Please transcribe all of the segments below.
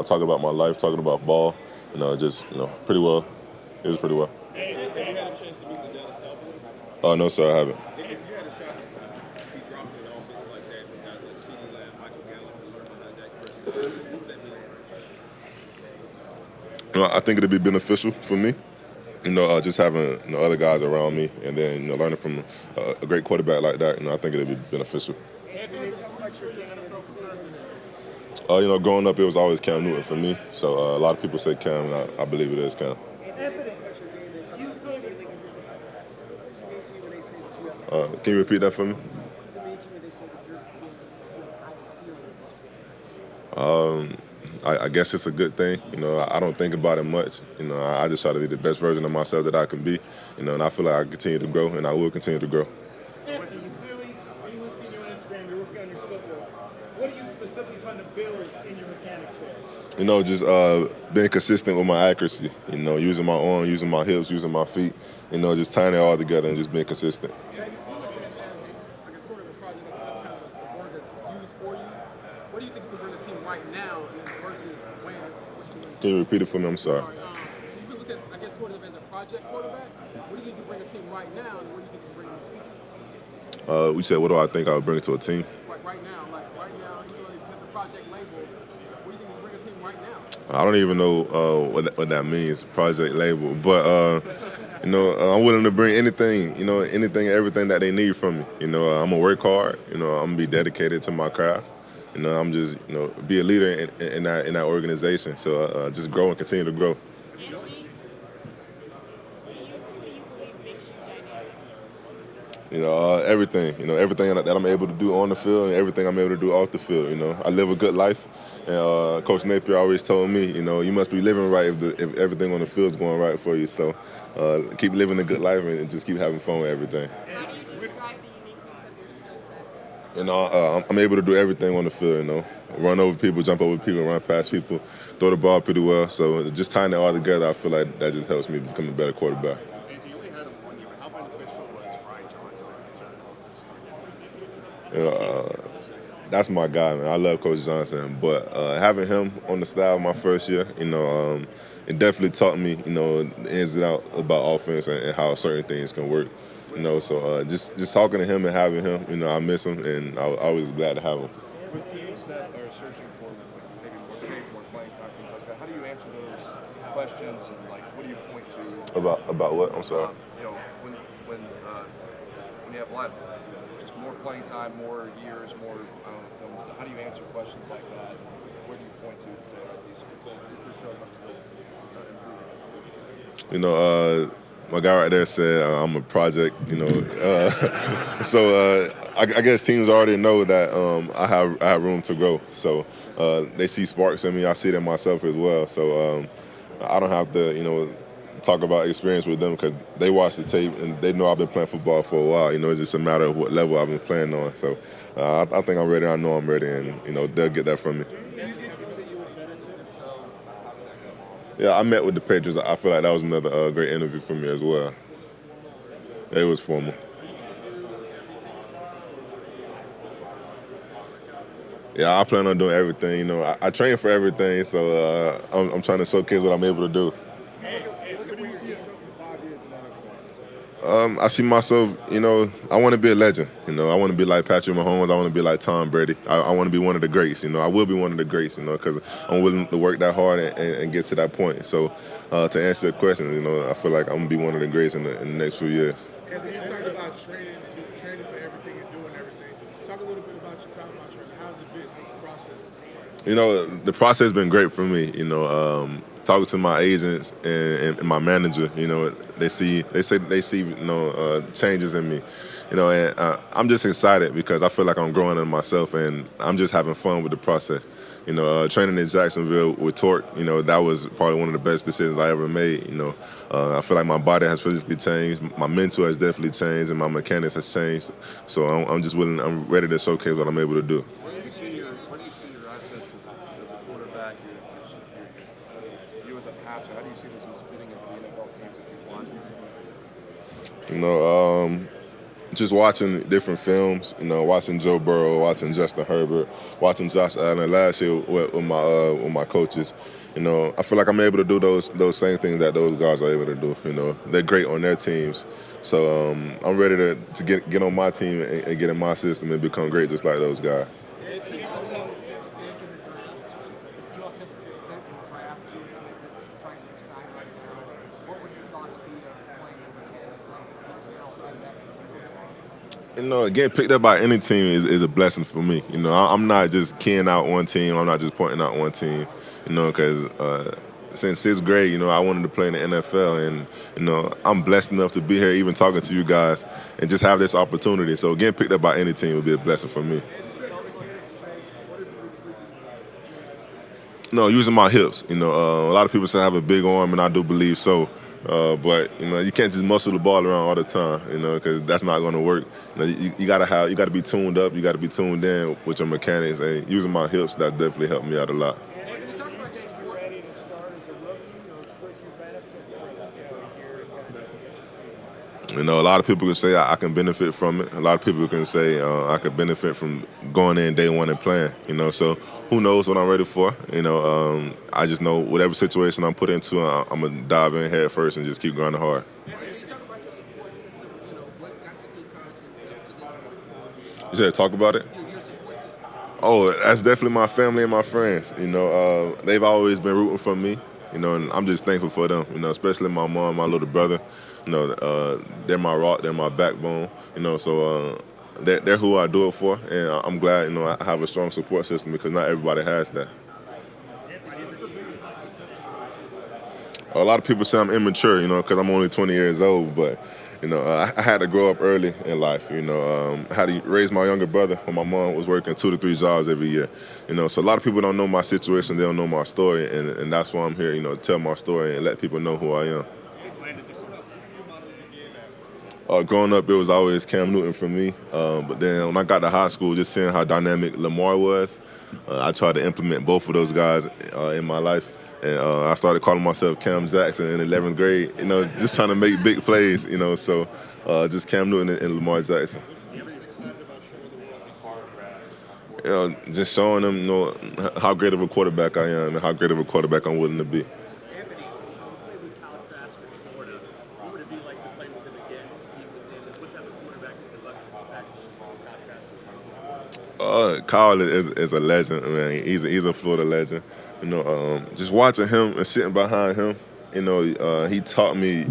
talking about my life, talking about ball, just pretty well. It was pretty well. Have you had a chance to meet the Dallas Cowboys? No, sir, I haven't. If you had a shot to be dropped in an offense like that with guys like CeeDee Lamb, Michael Gallup, and learn behind Dak Prescott, what would that mean? I think it'd be beneficial for me. Just having other guys around me, and then learning from a great quarterback like that. I think it'd be beneficial. Anthony, who makes your NFL comparison? Growing up, it was always Cam Newton for me. So a lot of people say Cam, and I believe it is Cam. Can you repeat that for me? I guess it's a good thing. I don't think about it much. I just try to be the best version of myself that I can be. And I feel like I continue to grow, and I will continue to grow. Anthony, clearly, anyone seeing you on Instagram, you're working on your football. What are you specifically trying to build in your mechanics there? Just being consistent with my accuracy. Using my arm, using my hips, using my feet. Just tying it all together and just being consistent. Sort of a project that's kind of a word that's used for you. What do you think you can bring the team right now versus when? What you Can you repeat it for me? I'm sorry. You can look at, sort of as a project quarterback. What do you think you can bring a team right now, and what do you think you can bring to the future? We said, what do I think I would bring to a team? Right now, you know, you have the project label. What do you think you can bring a team right now? I don't even know what that means, project label. But I'm willing to bring anything, anything, everything that they need from me. I'm gonna work hard. I'm gonna be dedicated to my craft. I'm just, be a leader in that organization. So just grow and continue to grow. Everything. Everything that I'm able to do on the field and everything I'm able to do off the field. I live a good life. And Coach Napier always told me, you must be living right if everything on the field is going right for you. So keep living a good life and just keep having fun with everything. How do you describe the uniqueness of your skill set? I'm able to do everything on the field. Run over people, jump over people, run past people, throw the ball pretty well. So just tying it all together, I feel like that just helps me become a better quarterback. You only had him 1 year, but how beneficial was Brian Johnson to That's my guy, man. I love Coach Johnson, but having him on the staff my first year, it definitely taught me, the ins and outs about offense and how certain things can work. So just talking to him and having him, I miss him, and I was glad to have him. with teams that are searching for maybe more tape, more playing time, things like that? How do you answer those questions, and what do you point to? About what? I'm sorry. When you have a lot, just more playing time, more years, more films. How do you answer questions like that? Where do you point to say, all right, this shows I'm still improving? My guy right there said I'm a project. So I guess teams already know that I have room to grow. So they see sparks in me. I see it in myself as well. So I don't have to talk about experience with them because they watch the tape and they know I've been playing football for a while. It's just a matter of what level I've been playing on. So I think I'm ready. I know I'm ready, and they'll get that from me. Yeah, I met with the Patriots. I feel like that was another great interview for me as well. It was formal. Yeah, I plan on doing everything. I train for everything, so I'm trying to showcase what I'm able to do. Where do you see yourself in 5 years in the NFL? I see myself, I want to be a legend. I want to be like Patrick Mahomes. I want to be like Tom Brady. I want to be one of the greats. I will be one of the greats, because I'm willing to work that hard and get to that point. So to answer the question, I feel like I'm going to be one of the greats in the next few years. Anthony, you talked about training for everything and doing everything. Talk a little bit about your crowd about training. How's it been? How's the process? The process has been great for me. Talking to my agents and my manager, they say they see changes in me, and I'm just excited because I feel like I'm growing in myself, and I'm just having fun with the process. Training in Jacksonville with Torque, that was probably one of the best decisions I ever made. I feel like my body has physically changed, my mental has definitely changed, and my mechanics has changed. So I'm ready to showcase what I'm able to do. Where do you see your assets as a quarterback? You as a passer. How do you see this as fitting into the NFL teams that you've watched this season? just watching different films, watching Joe Burrow, watching Justin Herbert, watching Josh Allen last year with my coaches. I feel like I'm able to do those same things that those guys are able to do. They're great on their teams, so I'm ready to get on my team and get in my system and become great just like those guys. The Seahawks have a fifth pick in the draft. The Seahawks have a fifth pick in the draft. Usually that's trying to decide right now. What would your thoughts be of playing in the game, playing back in the Getting picked up by any team is a blessing for me. I'm not just keying out one team. I'm not just pointing out one team. Because since sixth grade, I wanted to play in the NFL, and I'm blessed enough to be here, even talking to you guys, and just have this opportunity. So getting picked up by any team would be a blessing for me. No, using my hips. A lot of people say I have a big arm, and I do believe so. But you can't just muscle the ball around all the time. Because that's not going to work. You gotta be tuned up. You got to be tuned in with your mechanics, and using my hips that definitely helped me out a lot. Can you talk about James Ward? A lot of people can say I can benefit from it. A lot of people can say I could benefit from going in day one and playing. So who knows what I'm ready for? I just know whatever situation I'm put into, I'm gonna dive in head first and just keep grinding hard. Can you talk about your support system? What got you through college and up to this point? You said talk about it. Your support system. Oh, that's definitely my family and my friends. They've always been rooting for me. And I'm just thankful for them. Especially my mom, my little brother. They're my rock, they're my backbone. So they're who I do it for, and I'm glad. I have a strong support system because not everybody has that. A lot of people say I'm immature, because I'm only 20 years old, but I had to grow up early in life. I had to raise my younger brother when my mom was working 2 to 3 jobs every year. So a lot of people don't know my situation, they don't know my story, and that's why I'm here. To tell my story and let people know who I am. Growing up, it was always Cam Newton for me. But then when I got to high school, just seeing how dynamic Lamar was, I tried to implement both of those guys in my life. And I started calling myself Cam Jackson in 11th grade, just trying to make big plays, so just Cam Newton and Lamar Jackson. Just showing them, how great of a quarterback I am and how great of a quarterback I'm willing to be. Anthony, you played with college basketball in Florida. What would it be like to play with him again, compete with him? And what type of quarterback is the Bucs expect in contrast? Kyle is a legend, man. He's a Florida legend. Just watching him and sitting behind him, he taught me,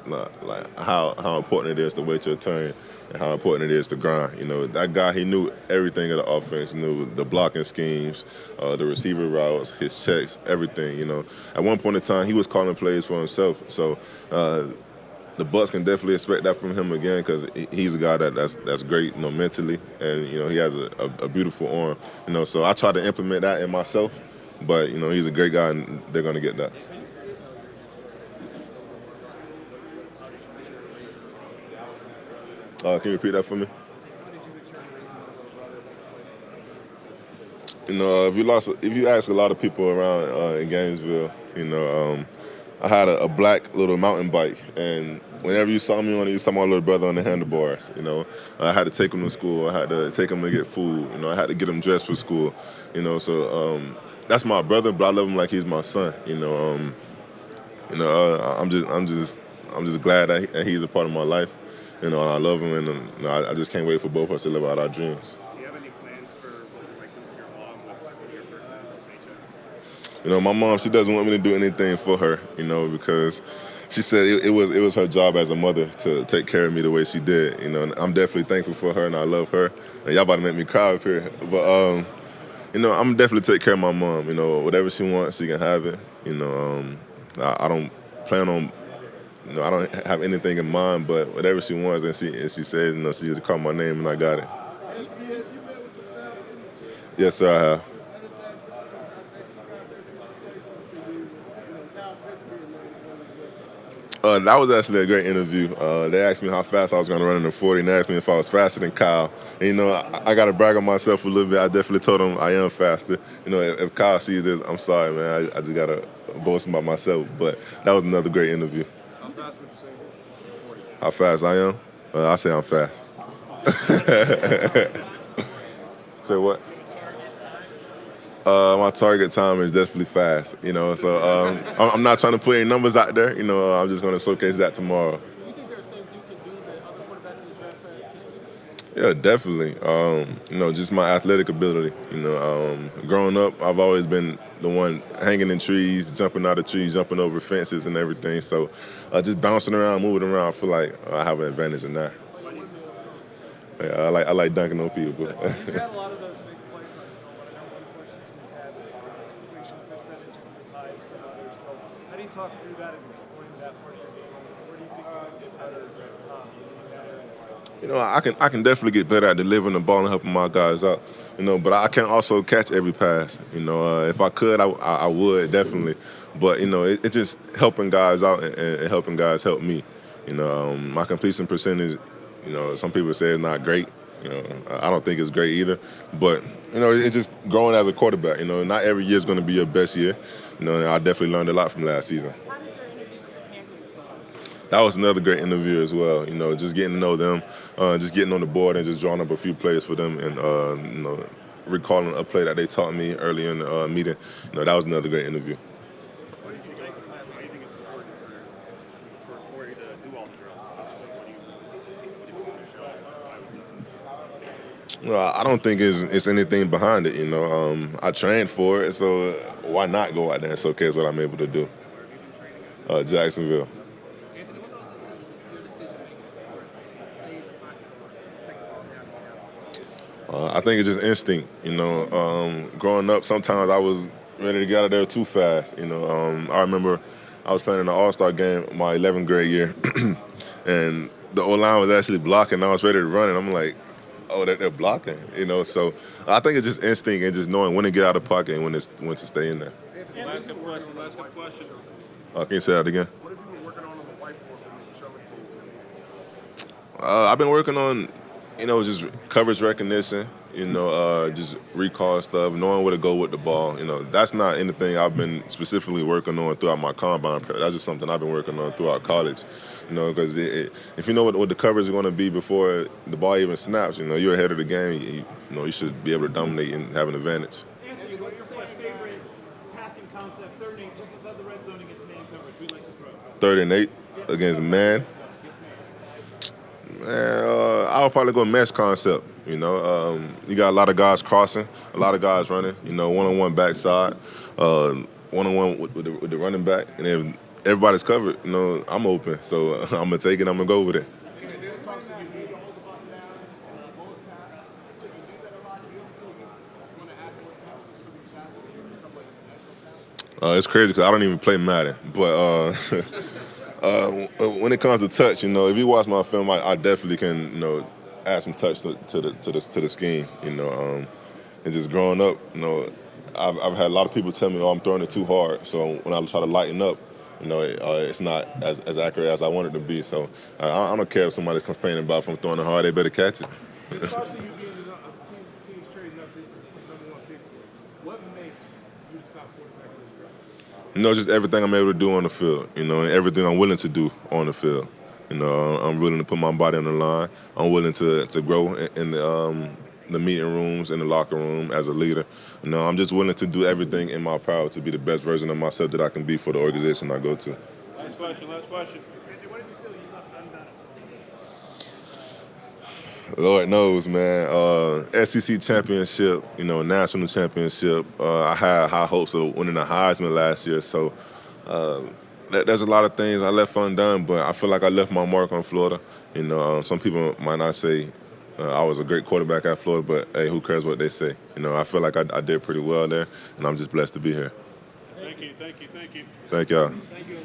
like how important it is to wait your turn and how important it is to grind. That guy, he knew everything of the offense, knew the blocking schemes, the receiver routes, his checks, everything. At one point in time, he was calling plays for himself. So the Bucs can definitely expect that from him again because he's a guy that's great, mentally, and he has a beautiful arm. So I try to implement that in myself, but he's a great guy, and they're gonna get that. Can you repeat that for me? If you ask a lot of people around in Gainesville, I had a black little mountain bike, and whenever you saw me on it, you saw my little brother on the handlebars. I had to take him to school. I had to take him to get food. I had to get him dressed for school. So that's my brother, but I love him like he's my son. I'm just glad that he's a part of my life. And I love him, and I just can't wait for both of us to live out our dreams. Do you have any plans for what you might do with your mom with your first paychecks? My mom, she doesn't want me to do anything for her, because she said it was her job as a mother to take care of me the way she did. And I'm definitely thankful for her, and I love her. And y'all about to make me cry up here, but I'm definitely take care of my mom. Whatever she wants, she can have it. I don't plan on. I don't have anything in mind, but whatever she wants, and she says, she just call my name, and I got it. Yes, sir, I have. That was actually a great interview. They asked me how fast I was going to run in the 40, and they asked me if I was faster than Kyle. And, I got to brag on myself a little bit. I definitely told them I am faster. If Kyle sees this, I'm sorry, man. I just got to boast about myself. But that was another great interview. How fast would you say? 40. How fast I am? I say I'm fast. Say what? My target time is definitely fast. So I'm not trying to put any numbers out there. I'm just going to showcase that tomorrow. Do you think there's things you can do that other quarterbacks in the draft class can't do? Yeah, definitely. Just my athletic ability. Growing up, I've always been the one hanging in trees, jumping out of trees, jumping over fences and everything. So just bouncing around, moving around, I feel like I have an advantage in that. So your windmill, so Yeah, I like dunking on people. you've had a lot of those big plays. Like, what I know one question he's had is completion percentage isn't as high as some others. So how do you talk through that and explain that part of your game? Where do you think you can get better in that area? I can definitely get better at delivering the ball and helping my guys out. But I can't also catch every pass. If I could, I would definitely. But it's just helping guys out and helping guys help me. My completion percentage. Some people say it's not great. I don't think it's great either. But it's just growing as a quarterback. Not every year is going to be your best year. And I definitely learned a lot from last season. How did your interview with the Panthers go? That was another great interview as well. Just getting to know them, just getting on the board and just drawing up a few plays for them, and recalling a play that they taught me early in the meeting. That was another great interview. Why do you think it's important for you to do all the drills this week? What do you want to show? I don't think it's anything behind it. I trained for it, so why not go out there and showcase what I'm able to do? Jacksonville. Anthony, what goes into your decision making as far as stay in the pocket or take the ball down? I think it's just instinct. Growing up, sometimes I was ready to get out of there too fast. I remember I was playing in the All-Star game my 11th grade year, and the O-line was actually blocking. I was ready to run, and I'm like, oh, they're blocking. So I think it's just instinct and just knowing when to get out of the pocket and when to stay in there. Last good question. Can you say that again? What have you been working on the whiteboard when you show it to you? I've been working on, just coverage recognition, just recall stuff, knowing where to go with the ball. That's not anything I've been specifically working on throughout my combine period. That's just something I've been working on throughout college, because if you know what the coverage is going to be before the ball even snaps, you're ahead of the game. You should be able to dominate and have an advantage. Anthony, what's your favorite passing concept? Third and 8, just as other red zone against man coverage. We like to throw. 3rd and 8 against man. Man, I would probably go mesh concept. You got a lot of guys crossing, a lot of guys running. One-on-one backside, one-on-one with the running back, and if everybody's covered, I'm open. So I'm gonna take it. I'm gonna go with it. It's crazy because I don't even play Madden, but when it comes to touch, if you watch my film, I definitely can, add some touch to the scheme, and just growing up, I've had a lot of people tell me, oh, I'm throwing it too hard. So when I try to lighten up, it's not as accurate as I want it to be. So I don't care if somebody's complaining about if I'm throwing it hard, they better catch it. Especially you being teams trading up for number one pick. What makes you the top quarterback in this draft? Just everything I'm able to do on the field, and everything I'm willing to do on the field. I'm willing to put my body on the line. I'm willing to grow in the meeting rooms, in the locker room as a leader. I'm just willing to do everything in my power to be the best version of myself that I can be for the organization I go to. Last question. Anthony, what did you feel you left undone? Lord knows, man. SEC championship, national championship. I had high hopes of winning the Heisman last year, so there's a lot of things I left undone, but I feel like I left my mark on Florida. Some people might not say I was a great quarterback at Florida, but hey, who cares what they say? I feel like I did pretty well there, and I'm just blessed to be here. Thank you. Thank y'all. Thank you.